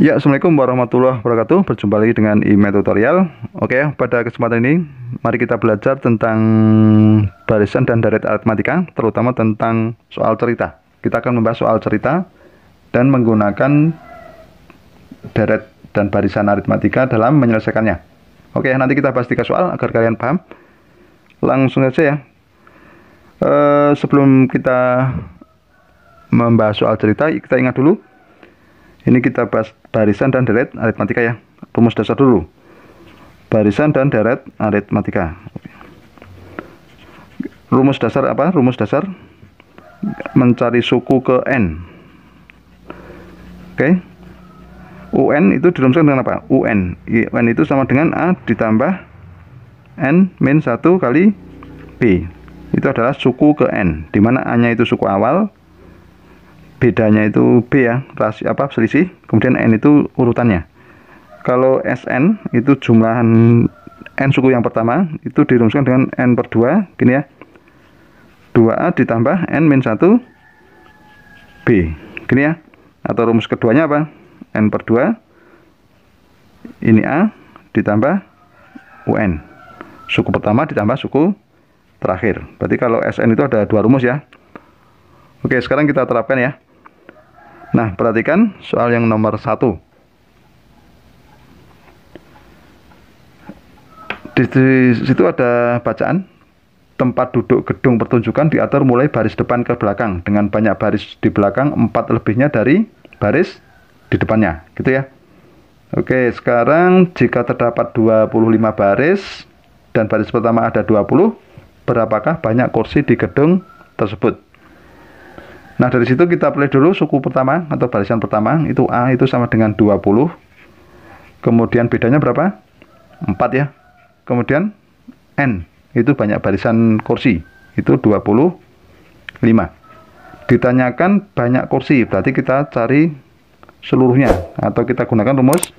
Ya, Assalamualaikum warahmatullahi wabarakatuh. Berjumpa lagi dengan IME Tutorial. Oke, pada kesempatan ini mari kita belajar tentang barisan dan deret aritmatika, terutama tentang soal cerita. Kita akan membahas soal cerita dan menggunakan deret dan barisan aritmatika dalam menyelesaikannya. Oke, nanti kita bahas 3 soal agar kalian paham. Langsung saja ya. Sebelum kita membahas soal cerita, kita ingat dulu. Ini kita bahas barisan dan deret aritmatika ya. Rumus dasar dulu. Barisan dan deret aritmatika. Rumus dasar apa? Rumus dasar mencari suku ke n. Oke. UN itu dirumuskan dengan apa? UN. UN itu sama dengan A ditambah N min 1 kali B. Itu adalah suku ke n, di mana A-nya itu suku awal, bedanya itu B ya, rasio apa selisih, kemudian N itu urutannya. Kalau Sn itu jumlah N suku yang pertama itu dirumuskan dengan N per 2, gini ya, 2A ditambah N min 1 B, gini ya. Atau rumus keduanya apa? N per 2, ini A ditambah UN, suku pertama ditambah suku terakhir. Berarti kalau Sn itu ada 2 rumus ya. Oke, sekarang kita terapkan ya. Nah, perhatikan soal yang nomor 1. Di situ ada bacaan, tempat duduk gedung pertunjukan diatur mulai baris depan ke belakang dengan banyak baris di belakang 4 lebihnya dari baris di depannya, gitu ya. Oke, sekarang jika terdapat 25 baris dan baris pertama ada 20, berapakah banyak kursi di gedung tersebut? Nah, dari situ kita pilih dulu suku pertama atau barisan pertama, itu A itu sama dengan 20. Kemudian bedanya berapa? 4 ya. Kemudian N itu banyak barisan kursi, itu 25. Ditanyakan banyak kursi, berarti kita cari seluruhnya atau kita gunakan rumus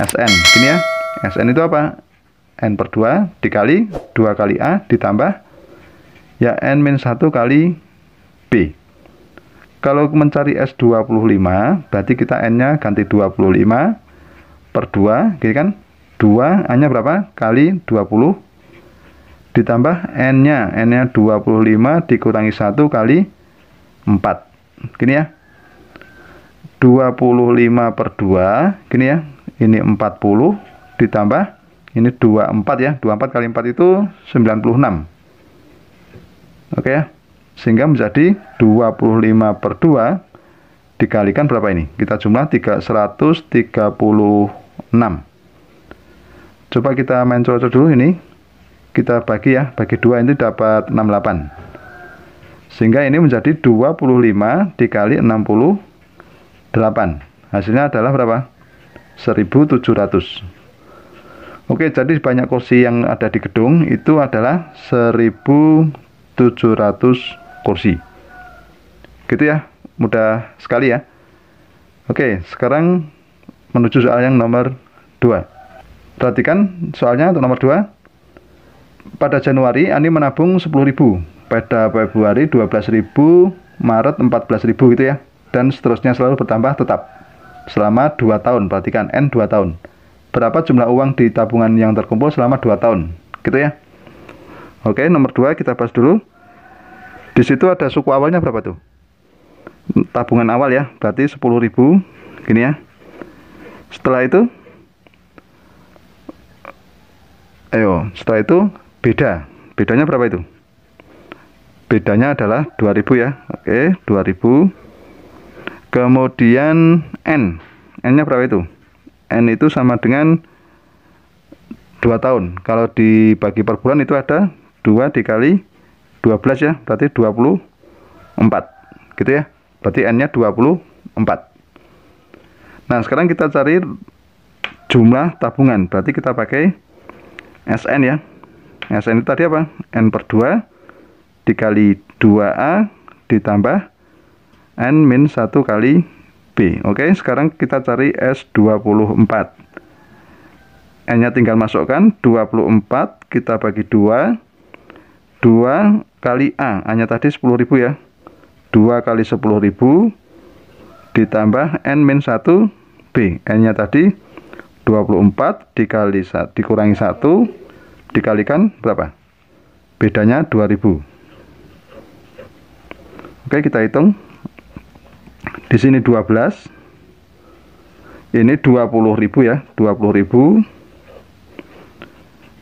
Sn. Gini ya. Sn itu apa? N per 2 dikali 2 kali A ditambah ya N min 1 kali B. Kalau mencari S25, berarti kita N-nya ganti 25 per 2, gitu kan? 2, A-nya berapa? Kali 20, ditambah N-nya 25 dikurangi 1 kali 4. Gini ya. 25 per 2, gini ya. Ini 40, ditambah, ini 24 ya. 24 kali 4 itu 96. Oke ya. Sehingga menjadi 25 per 2 dikalikan berapa ini? Kita jumlah 136. Coba kita main cocok dulu ini. Kita bagi ya, bagi 2 ini dapat 68. Sehingga ini menjadi 25 dikali 68. Hasilnya adalah berapa? 1700. Oke, jadi banyak kursi yang ada di gedung itu adalah 1700 kursi. Gitu ya, mudah sekali ya. Oke, sekarang menuju soal yang nomor 2. Perhatikan soalnya untuk nomor 2. Pada Januari Ani menabung 10.000, pada Februari 12.000, Maret 14.000 gitu ya. Dan seterusnya selalu bertambah tetap selama 2 tahun. Perhatikan N 2 tahun. Berapa jumlah uang di tabungan yang terkumpul selama 2 tahun? Gitu ya. Oke, nomor 2 kita bahas dulu. Di situ ada suku awalnya berapa tuh? Tabungan awal ya, berarti 10.000. Gini ya. Setelah itu, setelah itu bedanya berapa itu? Bedanya adalah 2.000 ya. Oke, 2.000. Kemudian N-nya berapa itu? N itu sama dengan 2 tahun. Kalau dibagi per bulan itu ada 2 dikali 12 ya, berarti 24. Gitu ya. Berarti N-nya 24. Nah, sekarang kita cari jumlah tabungan. Berarti kita pakai Sn ya. Sn itu tadi apa? N per 2 dikali 2A ditambah N min 1 kali B. Oke, sekarang kita cari S24. N-nya tinggal masukkan 24, kita bagi 2. 2 kali A, A-nya tadi 10.000 ya. 2 kali 10.000 ditambah N min 1 B. B. N-nya tadi 24 dikurangi 1 dikalikan berapa? Bedanya 2000. Oke, kita hitung. Di sini 12. Ini 20.000 ya, 20.000.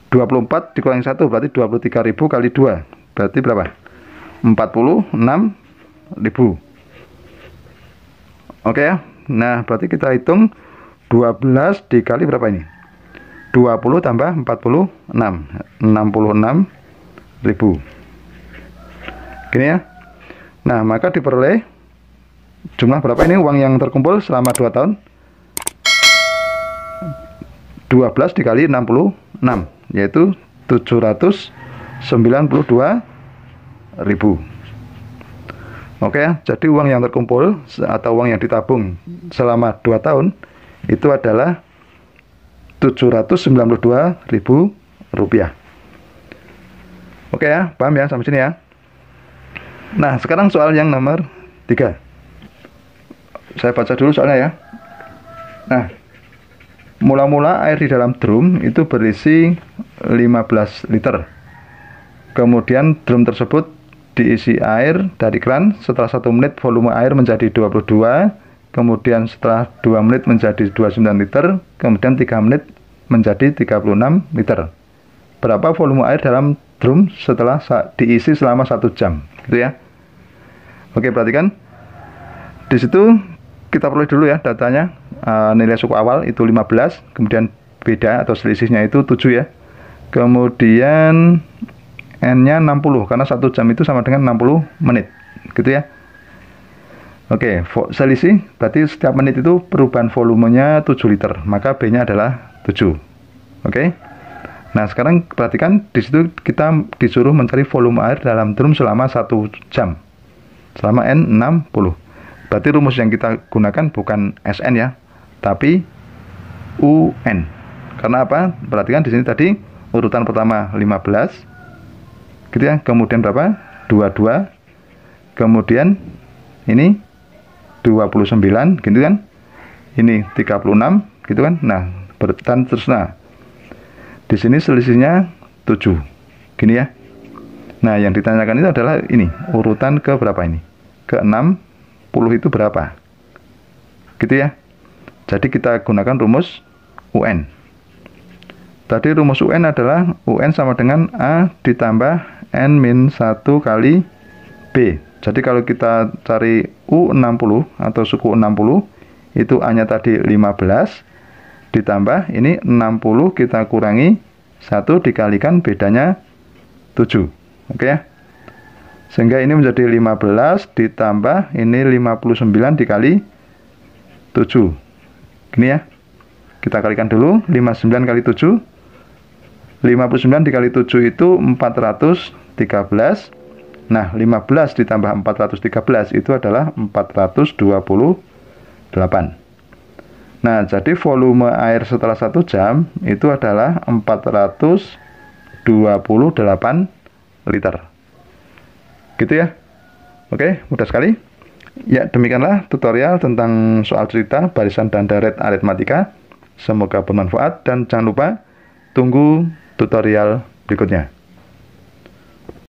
24 dikurangi 1 berarti 23.000 kali 2. Berarti berapa? 46.000. Oke ya. Nah, berarti kita hitung 12 dikali berapa ini? 20 tambah 46. 66.000. Gini ya. Nah, maka diperoleh jumlah berapa ini uang yang terkumpul selama 2 tahun? 12 dikali 66, yaitu 792.000. Oke ya, jadi uang yang terkumpul atau uang yang ditabung selama 2 tahun itu adalah 792.000 rupiah. Oke ya, paham ya sampai sini ya. Nah, sekarang soal yang nomor 3. Saya baca dulu soalnya ya. Nah, mula-mula air di dalam drum itu berisi 15 liter. Kemudian drum tersebut diisi air dari kran. Setelah 1 menit volume air menjadi 22. Kemudian setelah 2 menit menjadi 29 liter. Kemudian 3 menit menjadi 36 liter. Berapa volume air dalam drum setelah diisi selama 1 jam? Gitu ya. Oke, perhatikan. Di situ kita peroleh dulu ya datanya. Nilai suku awal itu 15, kemudian beda atau selisihnya itu 7 ya. Kemudian N-nya 60 karena 1 jam itu sama dengan 60 menit. Gitu ya. Oke, selisih berarti setiap menit itu perubahan volumenya 7 liter, maka B-nya adalah 7. Oke. Nah, sekarang perhatikan di situ kita disuruh mencari volume air dalam drum selama 1 jam. Selama N 60. Berarti rumus yang kita gunakan bukan SN ya, tapi UN. Karena apa? Perhatikan di sini tadi urutan pertama 15. Gitu ya. Kemudian berapa? 22. Kemudian ini 29, gitu kan? Ini 36, gitu kan? Nah, bertan terus. Nah, di sini selisihnya 7. Gini ya. Nah, yang ditanyakan itu adalah ini, urutan ke berapa ini? Ke 60 itu berapa? Gitu ya. Jadi kita gunakan rumus UN. Tadi rumus UN adalah UN sama dengan A ditambah N-1 kali B. Jadi kalau kita cari U60 atau suku 60, itu A-nya tadi 15, ditambah ini 60 kita kurangi 1 dikalikan bedanya 7. Oke ya. Sehingga ini menjadi 15 ditambah ini 59 dikali 7. Gini ya. Kita kalikan dulu 59 kali 7. 59 dikali 7 itu 413. Nah, 15 ditambah 413 itu adalah 428. Nah, jadi volume air setelah 1 jam itu adalah 428 liter. Gitu ya. Oke, mudah sekali. Ya, demikianlah tutorial tentang soal cerita barisan dan deret aritmatika. Semoga bermanfaat dan jangan lupa tunggu tutorial berikutnya.